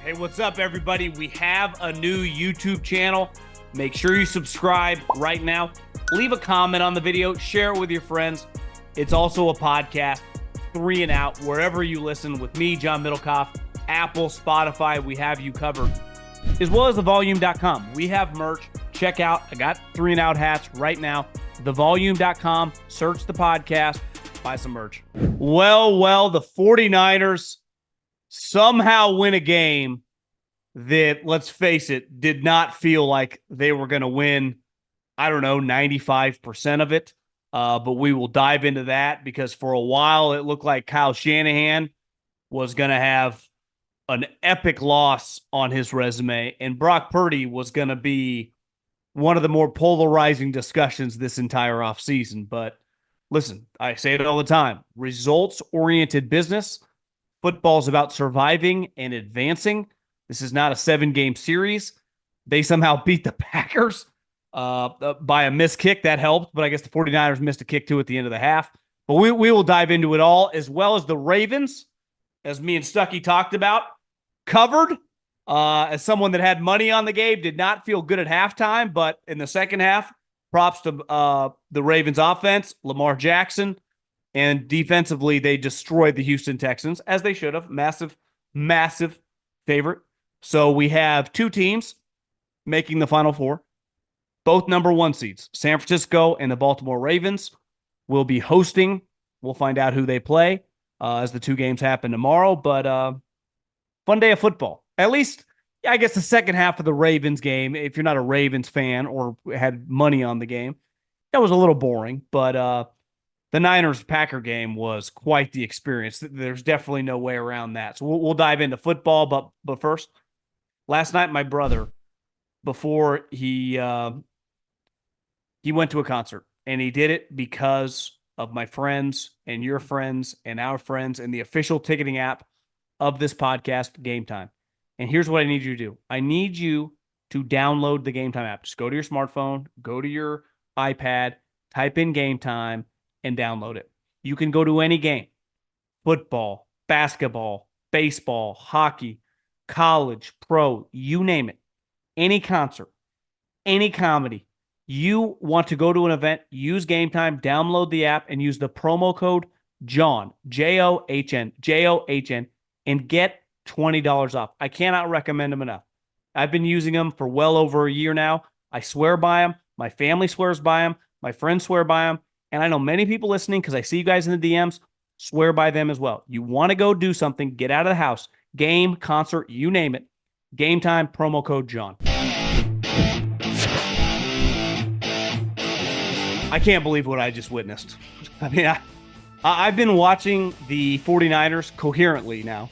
Hey, what's up, everybody? We have a new YouTube channel. Make sure you subscribe right now. Leave a comment on the video. Share it with your friends. It's also a podcast, 3 and Out, wherever you listen with me, John Middlekauff, Apple, Spotify. We have you covered, as well as thevolume.com. We have merch. Check out. I got 3 and Out hats right now. Thevolume.com. Search the podcast. Buy some merch. Well, the 49ers somehow win a game that, let's face it, did not feel like they were going to win, 95% of it. But we will dive into that because for a while it looked like Kyle Shanahan was going to have an epic loss on his resume, and Brock Purdy was going to be one of the more polarizing discussions this entire offseason. But listen, I say it all the time, results-oriented business. Football's about surviving and advancing. This is not a 7-game series. They somehow beat the Packers by a missed kick. That helped, but I guess the 49ers missed a kick too at the end of the half. But we will dive into it all, as well as the Ravens, as me and Stuckey talked about, covered. As someone that had money on the game, did not feel good at halftime, but in the second half, props to the Ravens offense, Lamar Jackson, and defensively, they destroyed the Houston Texans, as they should have. Massive, massive favorite. So we have 2 teams making the Final Four, both number 1 seeds. San Francisco and the Baltimore Ravens will be hosting. We'll find out who they play as the 2 games happen tomorrow. But fun day of football. At least, I guess, the second half of the Ravens game, if you're not a Ravens fan or had money on the game, that was a little boring. But the Niners-Packer game was quite the experience. There's definitely no way around that. So we'll dive into football. But first, last night, my brother, before he went to a concert, and he did it because of my friends and your friends and our friends and the official ticketing app of this podcast, Gametime. And here's what I need you to do. I need you to download the Gametime app. Just go to your smartphone, go to your iPad, type in Gametime, and download it. You can go to any game, football, basketball, baseball, hockey, college, pro, you name it, any concert, any comedy. You want to go to an event, use Gametime, download the app, and use the promo code JOHN, John, and get $20 off. I cannot recommend them enough. I've been using them for well over a year now. I swear by them. My family swears by them. My friends swear by them. And I know many people listening, because I see you guys in the DMs, swear by them as well. You want to go do something, get out of the house, game, concert, you name it. Gametime, promo code John. I can't believe what I just witnessed. I mean, I've been watching the 49ers coherently now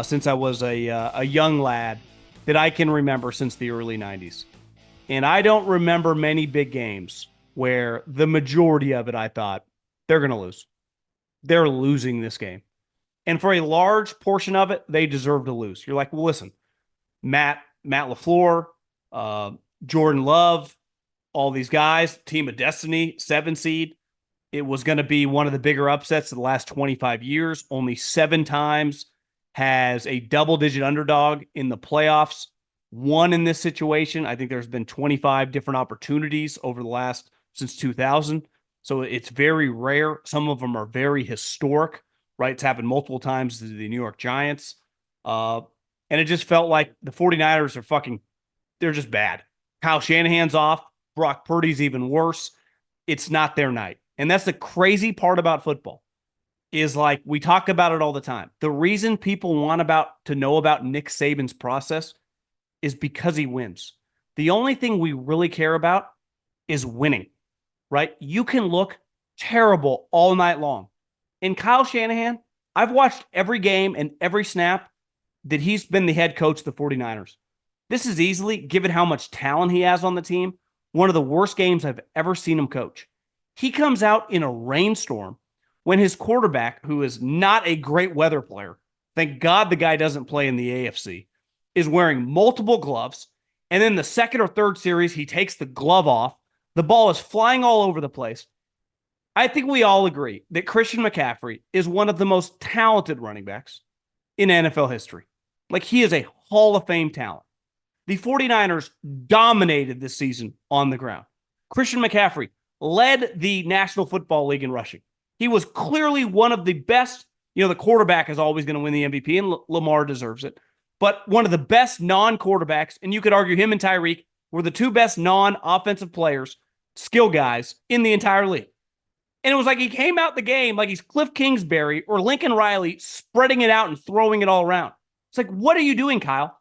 since I was a young lad that I can remember since the early 90s. And I don't remember many big games where the majority of it, I thought, they're going to lose. They're losing this game. And for a large portion of it, they deserve to lose. You're like, well, listen, Matt LaFleur, Jordan Love, all these guys, team of destiny, 7 seed. It was going to be one of the bigger upsets of the last 25 years. Only 7 times has a double-digit underdog in the playoffs won in this situation. I think there's been 25 different opportunities over the last since 2000. So it's very rare. Some of them are very historic, right? It's happened multiple times to the New York Giants. And it just felt like the 49ers are they're just bad. Kyle Shanahan's off. Brock Purdy's even worse. It's not their night. And that's the crazy part about football is, like, we talk about it all the time. The reason people want to know about Nick Saban's process is because he wins. The only thing we really care about is winning, right? You can look terrible all night long. And Kyle Shanahan, I've watched every game and every snap that he's been the head coach of the 49ers. This is easily, given how much talent he has on the team, one of the worst games I've ever seen him coach. He comes out in a rainstorm when his quarterback, who is not a great weather player, thank God the guy doesn't play in the AFC, is wearing multiple gloves. And then the second or third series, he takes the glove off. The ball is flying all over the place. I think we all agree that Christian McCaffrey is one of the most talented running backs in NFL history. Like, he is a Hall of Fame talent. The 49ers dominated this season on the ground. Christian McCaffrey led the National Football League in rushing. He was clearly one of the best. The quarterback is always going to win the MVP, and Lamar deserves it. But one of the best non-quarterbacks, and you could argue him and Tyreek were the two best non-offensive players, skill guys, in the entire league. And it was like he came out the game like he's Cliff Kingsbury or Lincoln Riley, spreading it out and throwing it all around. It's like, what are you doing, Kyle?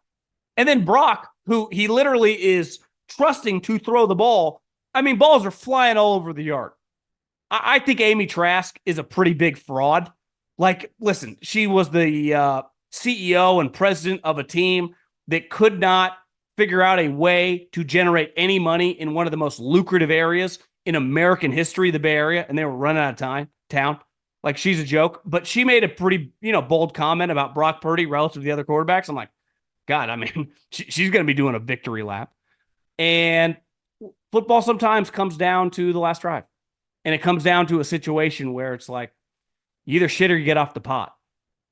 And then Brock, who he literally is trusting to throw the ball. I mean, balls are flying all over the yard. I think Amy Trask is a pretty big fraud. Like, listen, she was the CEO and president of a team that could not figure out a way to generate any money in one of the most lucrative areas in American history, the Bay Area, and they were running out of town. Like, she's a joke. But she made a pretty, bold comment about Brock Purdy relative to the other quarterbacks. I'm like, God, I mean, she's going to be doing a victory lap. And football sometimes comes down to the last drive. And it comes down to a situation where it's like, you either shit or you get off the pot.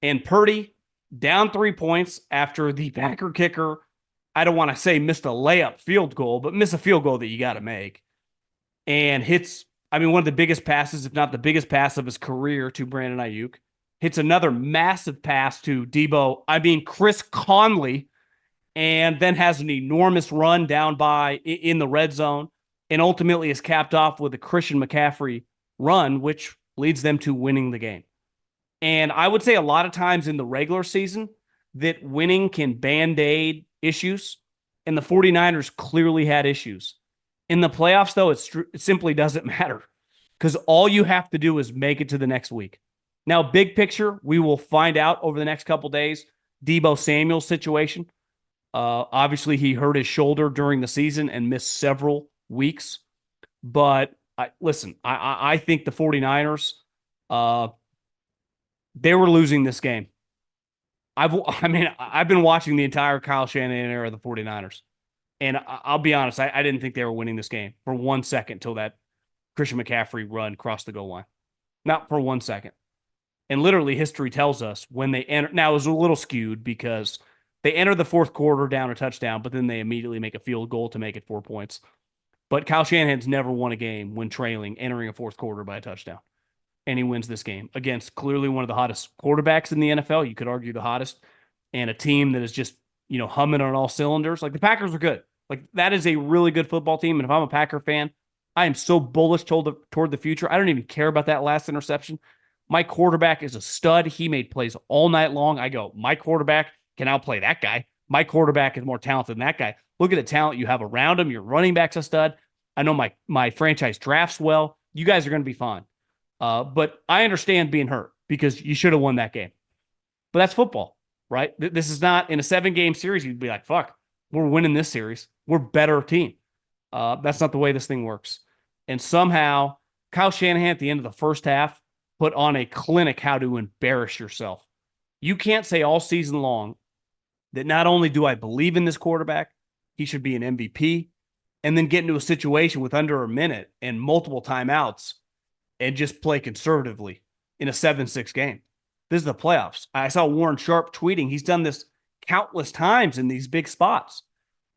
And Purdy, down 3 points after the Packer kicker, I don't want to say missed a layup field goal, but missed a field goal that you got to make. And hits, one of the biggest passes, if not the biggest pass of his career, to Brandon Ayuk. Hits another massive pass to Chris Conley, and then has an enormous run down in the red zone, and ultimately is capped off with a Christian McCaffrey run, which leads them to winning the game. And I would say a lot of times in the regular season that winning can band-aid issues, and the 49ers clearly had issues. In the playoffs, though, it simply doesn't matter, because all you have to do is make it to the next week. Now, big picture, we will find out over the next couple days, Deebo Samuel's situation. Obviously, he hurt his shoulder during the season and missed several weeks. But I think the 49ers, they were losing this game. I've been watching the entire Kyle Shanahan era of the 49ers. And I'll be honest, I didn't think they were winning this game for 1 second until that Christian McCaffrey run crossed the goal line. Not for 1 second. And literally, history tells us when they enter. Now, it was a little skewed because they enter the fourth quarter down a touchdown, but then they immediately make a field goal to make it 4 points. But Kyle Shanahan's never won a game when trailing, entering a fourth quarter by a touchdown. And he wins this game against clearly one of the hottest quarterbacks in the NFL. You could argue the hottest. And a team that is just, humming on all cylinders. Like, the Packers are good. Like, that is a really good football team. And if I'm a Packer fan, I am so bullish toward the future. I don't even care about that last interception. My quarterback is a stud. He made plays all night long. I go, my quarterback can outplay that guy. My quarterback is more talented than that guy. Look at the talent you have around him. Your running back's a stud. I know my franchise drafts well. You guys are going to be fine. But I understand being hurt because you should have won that game. But that's football, right? This is not in a 7-game series. You'd be like, fuck, we're winning this series. We're a better team. That's not the way this thing works. And somehow Kyle Shanahan at the end of the first half put on a clinic how to embarrass yourself. You can't say all season long that not only do I believe in this quarterback, he should be an MVP, and then get into a situation with under a minute and multiple timeouts and just play conservatively in a 7-6 game. This is the playoffs. I saw Warren Sharp tweeting. He's done this countless times in these big spots.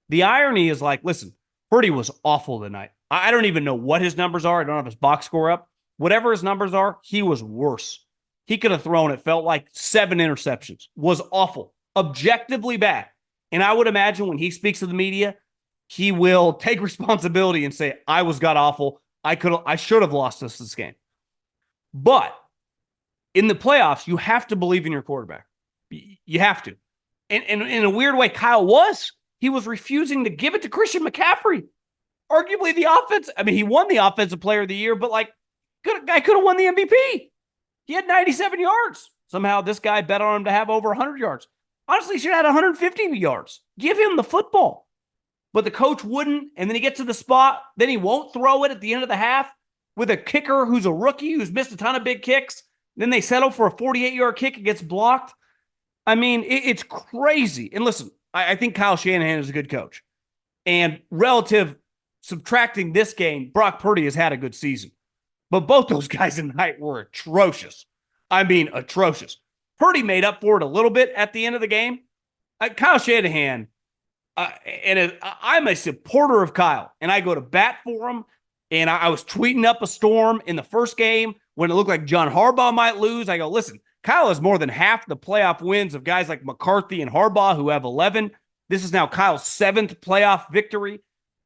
The irony is, like, listen, Purdy was awful tonight. I don't even know what his numbers are. I don't have his box score up. Whatever his numbers are, he was worse. He could have thrown, it felt like, 7 interceptions. Was awful. Objectively bad. And I would imagine when he speaks to the media, he will take responsibility and say, I was god-awful. I should have lost this game. But in the playoffs, you have to believe in your quarterback. You have to. And in a weird way, Kyle he was refusing to give it to Christian McCaffrey. Arguably the offense. He won the offensive player of the year, but guy could have won the MVP. He had 97 yards. Somehow this guy bet on him to have over 100 yards. Honestly, he should have had 150 yards. Give him the football. But the coach wouldn't, and then he gets to the spot, then he won't throw it at the end of the half with a kicker who's a rookie who's missed a ton of big kicks. Then they settle for a 48-yard kick. It gets blocked. It's crazy. And listen, I think Kyle Shanahan is a good coach. And relative, subtracting this game, Brock Purdy has had a good season. But both those guys tonight were atrocious. Atrocious. Purdy made up for it a little bit at the end of the game, Kyle Shanahan, I'm a supporter of Kyle, and I go to bat for him. And I was tweeting up a storm in the first game when it looked like John Harbaugh might lose. I go, listen, Kyle has more than half the playoff wins of guys like McCarthy and Harbaugh, who have 11. This is now Kyle's 7th playoff victory.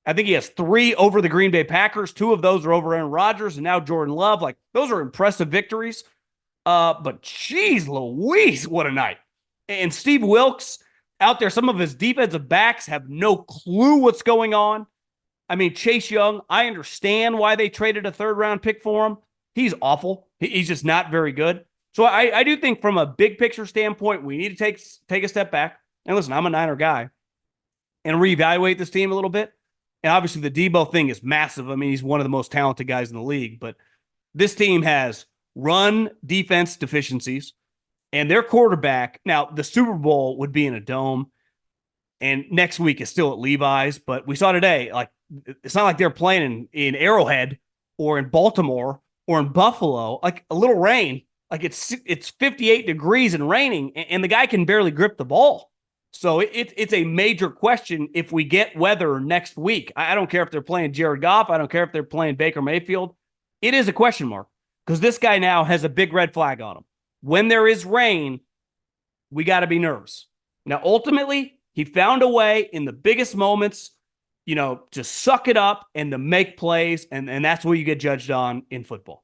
I think he has 3 over the Green Bay Packers. 2 of those are over Aaron Rodgers and now Jordan Love. Like, those are impressive victories. But geez Louise, what a night. And Steve Wilkes out there, some of his defensive backs have no clue what's going on. I mean, Chase Young, I understand why they traded a 3rd-round pick for him. He's awful. He's just not very good. So I do think from a big picture standpoint, we need to take a step back. And listen, I'm a Niner guy. And reevaluate this team a little bit. And obviously the Debo thing is massive. I mean, he's one of the most talented guys in the league. But this team has run defense deficiencies. And their quarterback, now the Super Bowl would be in a dome. And next week is still at Levi's. But we saw today, like, it's not like they're playing in Arrowhead or in Baltimore or in Buffalo. Like, a little rain. Like, it's 58 degrees and raining, and the guy can barely grip the ball. So it's a major question if we get weather next week. I don't care if they're playing Jared Goff. I don't care if they're playing Baker Mayfield. It is a question mark because this guy now has a big red flag on him. When there is rain, we got to be nervous. Now, ultimately, he found a way in the biggest moments, to suck it up and to make plays, and that's what you get judged on in football.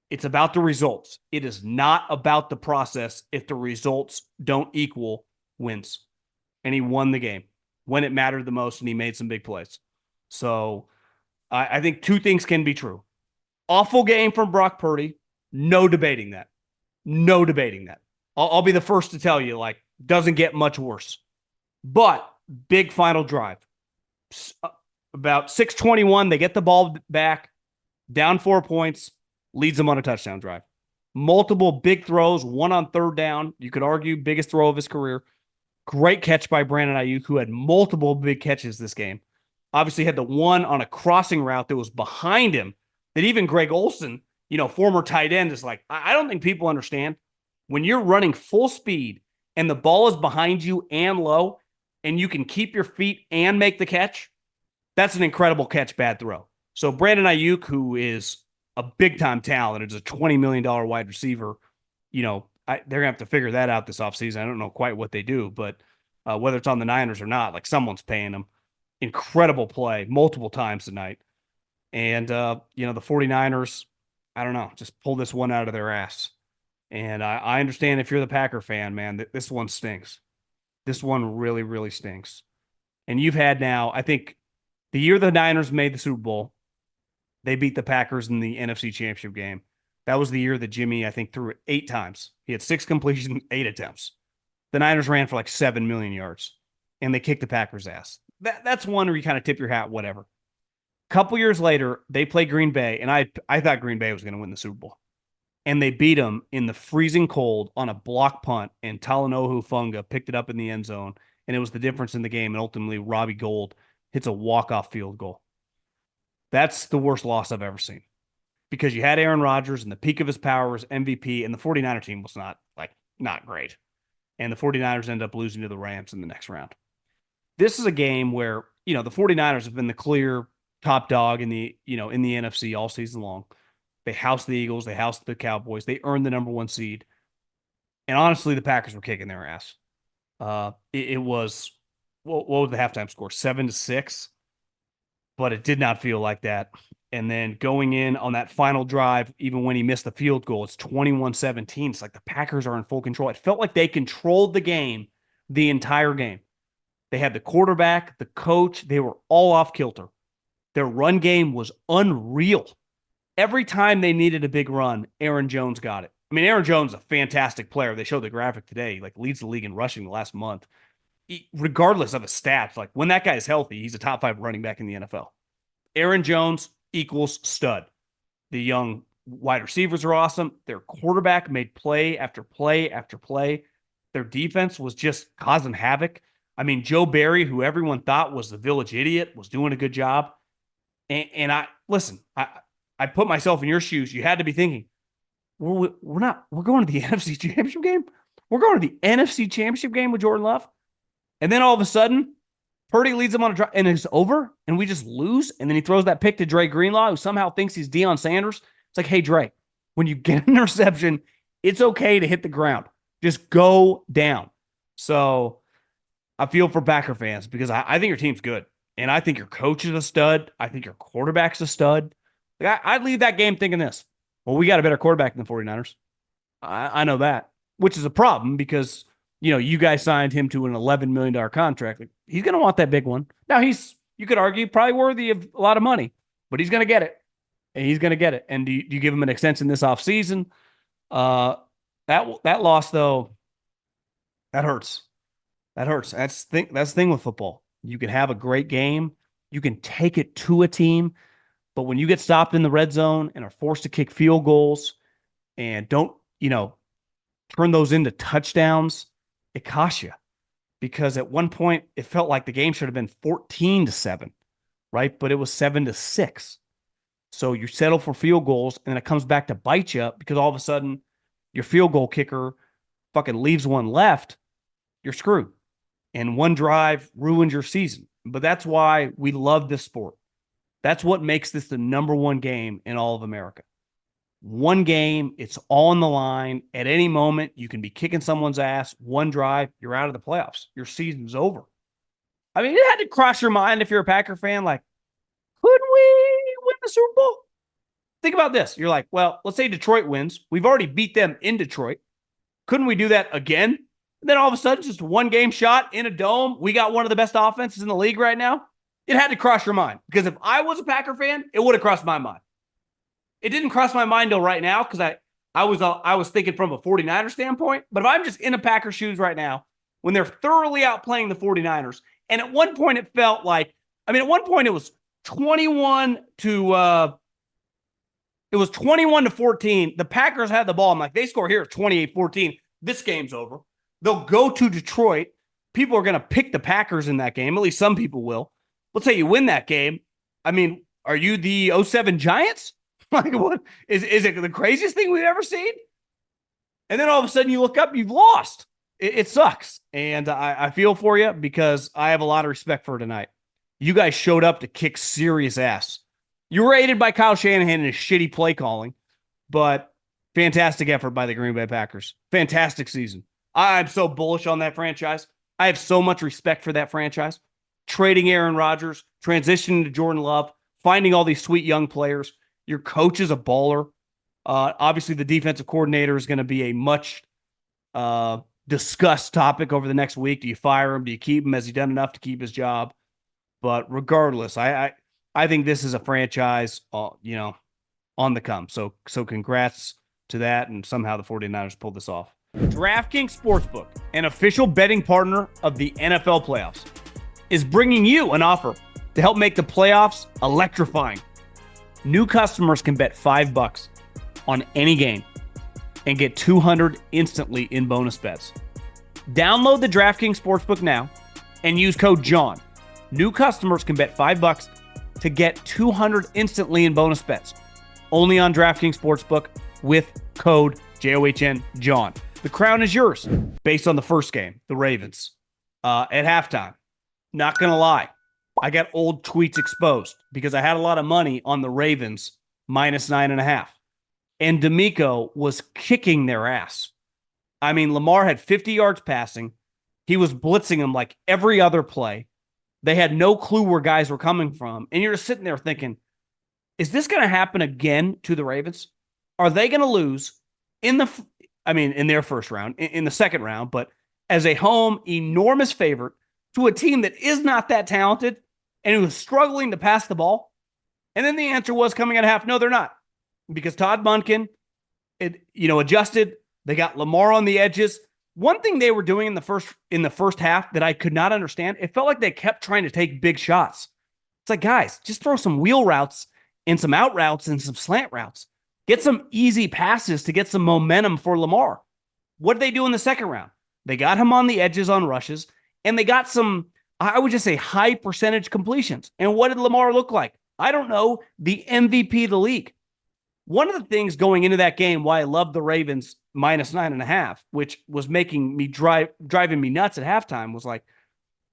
It's about the results. It is not about the process if the results don't equal wins. And he won the game when it mattered the most, and he made some big plays. So I think 2 things can be true. Awful game from Brock Purdy. No debating that. No debating that. I'll be the first to tell you, like, doesn't get much worse. But big final drive. About 6:21, they get the ball back, down 4 points, leads them on a touchdown drive. Multiple big throws, one on 3rd down. You could argue biggest throw of his career. Great catch by Brandon Ayuk, who had multiple big catches this game. Obviously had the one on a crossing route that was behind him that even Greg Olsen, former tight end, is like, I don't think people understand. When you're running full speed and the ball is behind you and low, and you can keep your feet and make the catch, that's an incredible catch, bad throw. So Brandon Ayuk, who is a big-time talent, is a $20 million wide receiver, they're going to have to figure that out this offseason. I don't know quite what they do, but whether it's on the Niners or not, like, someone's paying them. Incredible play multiple times tonight. And, the 49ers, I don't know, just pull this one out of their ass. And I understand if you're the Packer fan, man, this one stinks. This one really, really stinks. And you've had now, I think, the year the Niners made the Super Bowl, they beat the Packers in the NFC Championship game. That was the year that Jimmy, I think, threw it 8 times. He had 6 completions, 8 attempts. The Niners ran for like 7 million yards, and they kicked the Packers' ass. That's one where you kind of tip your hat, whatever. A couple years later, they play Green Bay, and I thought Green Bay was going to win the Super Bowl. And they beat them in the freezing cold on a block punt, and Talanoa Hufanga picked it up in the end zone, and it was the difference in the game, and ultimately Robbie Gould hits a walk-off field goal. That's the worst loss I've ever seen. Because you had Aaron Rodgers in the peak of his powers, MVP, and the 49er team was not great. And the 49ers ended up losing to the Rams in the next round. This is a game where, the 49ers have been the clear top dog in the NFC all season long. They housed the Eagles, they housed the Cowboys, they earned the number 1 seed. And honestly, the Packers were kicking their ass. It was, what was the halftime score? 7-6. But it did not feel like that. And then going in on that final drive, even when he missed the field goal, it's 21-17. It's like the Packers are in full control. It felt like they controlled the game the entire game. They had the quarterback, the coach. They were all off kilter. Their run game was unreal. Every time they needed a big run, Aaron Jones got it. I mean, Aaron Jones is a fantastic player. They showed the graphic today. Like, leads the league in rushing the last month. Regardless of his stats, like, when that guy is healthy, he's a top 5 running back in the NFL. Aaron Jones equals stud. The young wide receivers are awesome. Their quarterback made play after play after play. Their defense was just causing havoc. I mean, Joe Barry, who everyone thought was the village idiot, was doing a good job. And I put myself in your shoes. You had to be thinking, we're going to the NFC Championship game? We're going to the NFC Championship game with Jordan Love? And then all of a sudden, Purdy leads them on a drive, and it's over, and we just lose. And then he throws that pick to Dre Greenlaw, who somehow thinks he's Deion Sanders. It's like, hey, Dre, when you get an interception, it's okay to hit the ground. Just go down. So I feel for Packer fans because I think your team's good. And I think your coach is a stud. I think your quarterback's a stud. Like, I'd leave that game thinking this. Well, we got a better quarterback than the 49ers. I know that, which is a problem because, you guys signed him to an $11 million contract. Like, he's going to want that big one. Now, you could argue, probably worthy of a lot of money, but he's going to get it. And he's going to get it. And do you give him an extension this offseason? That loss, though, that hurts. That hurts. That's the thing with football. You can have a great game. You can take it to a team. But when you get stopped in the red zone and are forced to kick field goals and don't, turn those into touchdowns, it costs you. Because at one point, it felt like the game should have been 14-7, right? But it was 7-6. So you settle for field goals, and then it comes back to bite you because all of a sudden your field goal kicker fucking leaves one left. You're screwed. And one drive ruins your season. But that's why we love this sport. That's what makes this the number one game in all of America. One game, it's all on the line. At any moment, you can be kicking someone's ass. One drive, you're out of the playoffs. Your season's over. I mean, it had to cross your mind if you're a Packer fan, like, could we win the Super Bowl? Think about this. You're like, well, let's say Detroit wins. We've already beat them in Detroit. Couldn't we do that again? And then all of a sudden, just one game shot in a dome. We got one of the best offenses in the league right now. It had to cross your mind. Because if I was a Packer fan, it would have crossed my mind. It didn't cross my mind till right now because I was thinking from a 49er standpoint. But if I'm just in a Packer shoes right now, when they're thoroughly outplaying the 49ers, and at one point it felt like, at one point it was 21 to 14. The Packers had the ball. I'm like, they score here 28-14. This game's over. They'll go to Detroit. People are going to pick the Packers in that game. At least some people will. Let's say you win that game. Are you the 07 Giants? Like, what is it the craziest thing we've ever seen? And then all of a sudden you look up, you've lost. It sucks. And I feel for you because I have a lot of respect for tonight. You guys showed up to kick serious ass. You were aided by Kyle Shanahan and his shitty play calling, but fantastic effort by the Green Bay Packers. Fantastic season. I'm so bullish on that franchise. I have so much respect for that franchise. Trading Aaron Rodgers, transitioning to Jordan Love, finding all these sweet young players. Your coach is a baller. Obviously, the defensive coordinator is going to be a much discussed topic over the next week. Do you fire him? Do you keep him? Has he done enough to keep his job? But regardless, I think this is a franchise, on the come. So congrats to that, and somehow the 49ers pulled this off. DraftKings Sportsbook, an official betting partner of the NFL playoffs, is bringing you an offer to help make the playoffs electrifying. New customers can bet $5 on any game and get $200 instantly in bonus bets. Download the DraftKings Sportsbook now and use code JOHN. New customers can bet $5 to get $200 instantly in bonus bets. Only on DraftKings Sportsbook with code JOHN John. The crown is yours based on the first game, the Ravens. At halftime, not going to lie, I got old tweets exposed because I had a lot of money on the Ravens -9.5. And D'Amico was kicking their ass. Lamar had 50 yards passing. He was blitzing them like every other play. They had no clue where guys were coming from. And you're just sitting there thinking, is this going to happen again to the Ravens? Are they going to lose in their first round, in the second round, but as a home enormous favorite to a team that is not that talented and who was struggling to pass the ball? And then the answer was coming at half, no, they're not. Because Todd Monken, adjusted. They got Lamar on the edges. One thing they were doing in the first half that I could not understand, it felt like they kept trying to take big shots. It's like, guys, just throw some wheel routes and some out routes and some slant routes. Get some easy passes to get some momentum for Lamar. What did they do in the second round? They got him on the edges on rushes, and they got some, I would just say, high percentage completions. And what did Lamar look like? I don't know, the MVP of the league. One of the things going into that game, why I loved the Ravens -9.5, which was making me driving me nuts at halftime, was like,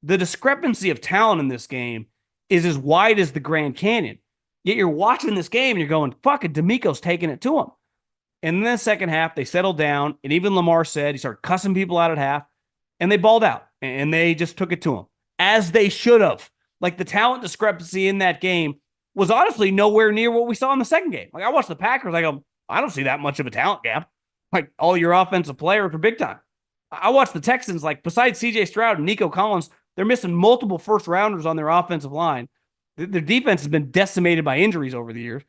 The discrepancy of talent in this game is as wide as the Grand Canyon. Yet you're watching this game and you're going, fucking D'Amico's taking it to him. And then the second half, they settled down. And even Lamar said he started cussing people out at half. And they balled out. And they just took it to him. As they should have. Like the talent discrepancy in that game was honestly nowhere near what we saw in the second game. Like I watched the Packers. I go, I don't see that much of a talent gap. Like all your offensive players are big time. I watched the Texans, like besides CJ Stroud and Nico Collins, they're missing multiple first rounders on their offensive line. Their defense has been decimated by injuries over the years.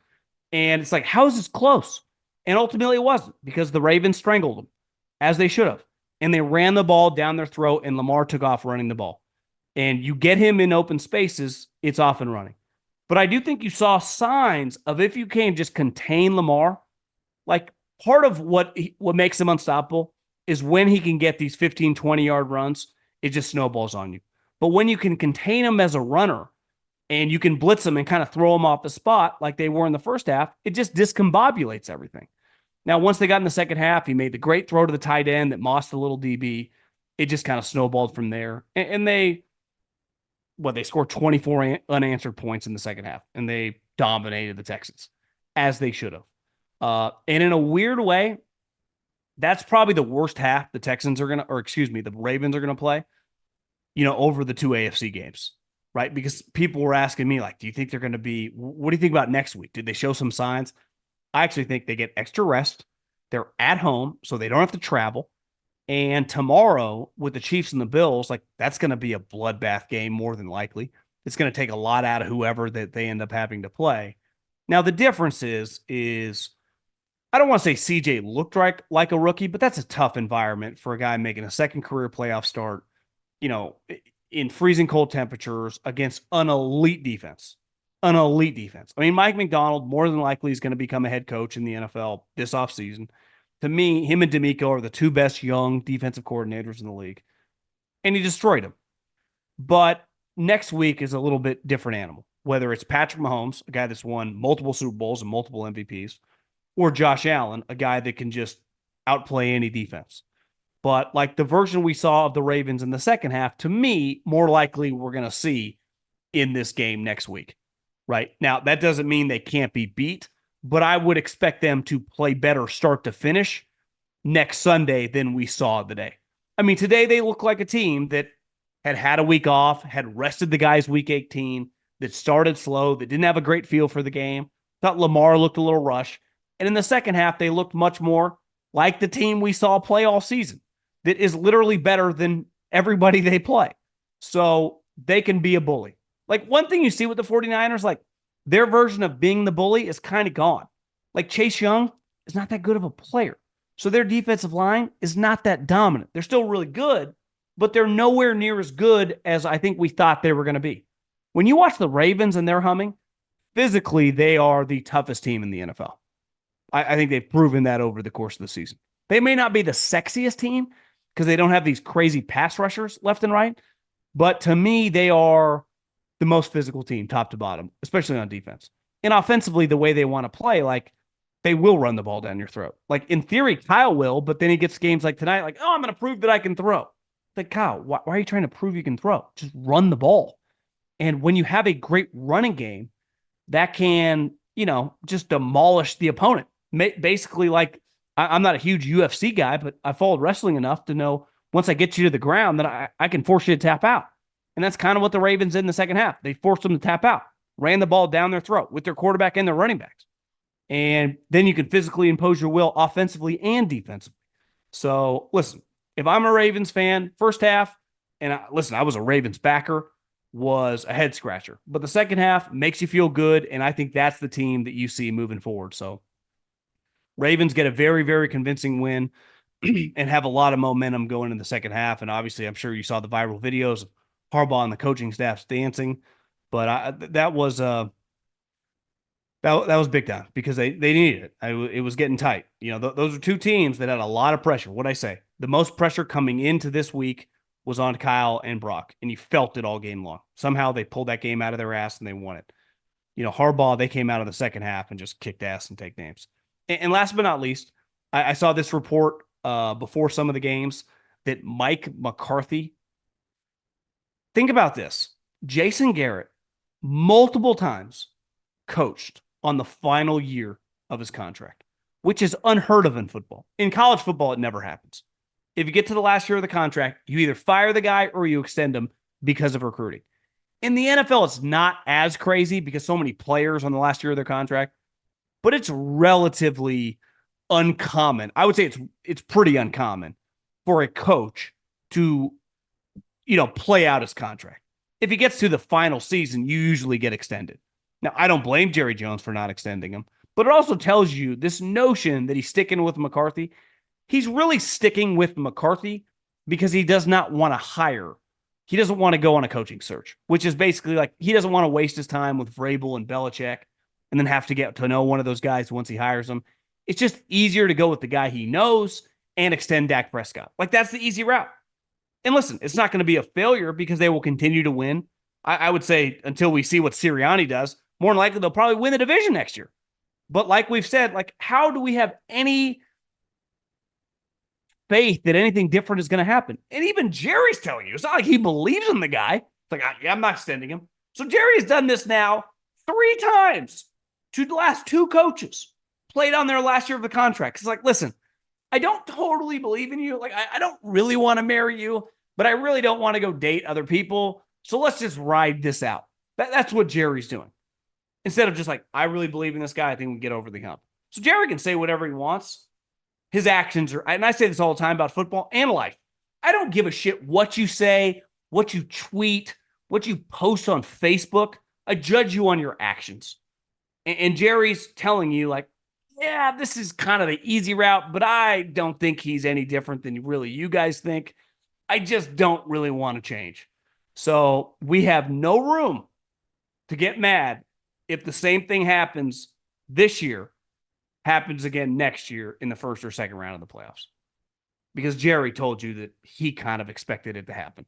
And it's like, how is this close? And ultimately it wasn't because the Ravens strangled them as they should have. And they ran the ball down their throat and Lamar took off running the ball. And you get him in open spaces, it's off and running. But I do think you saw signs of if you can just contain Lamar, like part of what makes him unstoppable is when he can get these 15, 20-yard runs, it just snowballs on you. But when you can contain him as a runner and you can blitz him and kind of throw him off the spot like they were in the first half, it just discombobulates everything. Now, once they got in the second half, he made the great throw to the tight end that mossed the little DB. It just kind of snowballed from there. And they scored 24 unanswered points in the second half, and they dominated the Texans, as they should have. And in a weird way, that's probably the worst half the Texans are going to, the Ravens are going to play, over the two AFC games, right? Because people were asking me, like, do you think they're going to be, what do you think about next week? Did they show some signs? I actually think they get extra rest. They're at home, so they don't have to travel. And tomorrow with the Chiefs and the Bills, like that's going to be a bloodbath game more than likely. It's going to take a lot out of whoever that they end up having to play. Now, the difference is I don't want to say CJ looked like a rookie, but that's a tough environment for a guy making a second career playoff start, in freezing cold temperatures against an elite defense. An elite defense. I mean, Mike McDonald more than likely is going to become a head coach in the NFL this offseason. To me, him and D'Amico are the two best young defensive coordinators in the league. And he destroyed him. But next week is a little bit different animal. Whether it's Patrick Mahomes, a guy that's won multiple Super Bowls and multiple MVPs, or Josh Allen, a guy that can just outplay any defense. But like the version we saw of the Ravens in the second half, to me, more likely we're going to see in this game next week. Right? Now, that doesn't mean they can't be beat, but I would expect them to play better start to finish next Sunday than we saw today. I mean, today they look like a team that had a week off, had rested the guys week 18, that started slow, that didn't have a great feel for the game. Thought Lamar looked a little rushed. And in the second half, they looked much more like the team we saw play all season that is literally better than everybody they play. So they can be a bully. Like one thing you see with the 49ers, like their version of being the bully is kind of gone. Like Chase Young is not that good of a player. So their defensive line is not that dominant. They're still really good, but they're nowhere near as good as I think we thought they were going to be. When you watch the Ravens and they're humming, physically, they are the toughest team in the NFL. I think they've proven that over the course of the season. They may not be the sexiest team because they don't have these crazy pass rushers left and right, but to me, they are the most physical team, top to bottom, especially on defense. And offensively, the way they want to play, like they will run the ball down your throat. Like in theory, Kyle will, but then he gets games like tonight, like, oh, I'm going to prove that I can throw. Like, Kyle, why are you trying to prove you can throw? Just run the ball. And when you have a great running game, that can, just demolish the opponent. Basically, like, I'm not a huge UFC guy, but I followed wrestling enough to know once I get you to the ground that I can force you to tap out. And that's kind of what the Ravens did in the second half. They forced them to tap out, ran the ball down their throat with their quarterback and their running backs. And then you can physically impose your will offensively and defensively. So, listen, if I'm a Ravens fan, first half, and I was a Ravens backer, was a head scratcher. But the second half makes you feel good, and I think that's the team that you see moving forward. So, Ravens get a very, very convincing win and have a lot of momentum going in the second half. And obviously, I'm sure you saw the viral videos of Harbaugh and the coaching staff's dancing, but that was big time because they needed it. It was getting tight. Those are two teams that had a lot of pressure. What'd I say? The most pressure coming into this week was on Kyle and Brock, and you felt it all game long. Somehow they pulled that game out of their ass and they won it. Harbaugh, they came out of the second half and just kicked ass and take names. And last but not least, I saw this report before some of the games that Mike McCarthy Think about this. Jason Garrett multiple times coached on the final year of his contract, which is unheard of in football. In college football, it never happens. If you get to the last year of the contract, you either fire the guy or you extend him because of recruiting. In the NFL, it's not as crazy because so many players on the last year of their contract, but it's relatively uncommon. I would say it's pretty uncommon for a coach to, play out his contract. If he gets to the final season, you usually get extended. Now, I don't blame Jerry Jones for not extending him, but it also tells you this notion that he's sticking with McCarthy. He's really sticking with McCarthy because he does not want to hire. He doesn't want to go on a coaching search, which is basically like he doesn't want to waste his time with Vrabel and Belichick and then have to get to know one of those guys once he hires them. It's just easier to go with the guy he knows and extend Dak Prescott. Like, that's the easy route. And listen, it's not going to be a failure because they will continue to win. I would say until we see what Sirianni does, more than likely they'll probably win the division next year. But like we've said, like, how do we have any faith that anything different is going to happen? And even Jerry's telling you, it's not like he believes in the guy. It's like, yeah, I'm not extending him. So Jerry has done this now 3 times to the last 2 coaches. Played on their last year of the contract. It's like, listen, I don't totally believe in you. Like, I don't really want to marry you, but I really don't want to go date other people. So let's just ride this out. That's what Jerry's doing. Instead of just like, I really believe in this guy, I think we can get over the hump. So Jerry can say whatever he wants. His actions are, and I say this all the time about football and life. I don't give a shit what you say, what you tweet, what you post on Facebook. I judge you on your actions. And Jerry's telling you, like, yeah, this is kind of the easy route, but I don't think he's any different than really you guys think. I just don't really want to change. So we have no room to get mad if the same thing happens this year, happens again next year in the first or second round of the playoffs. Because Jerry told you that he kind of expected it to happen.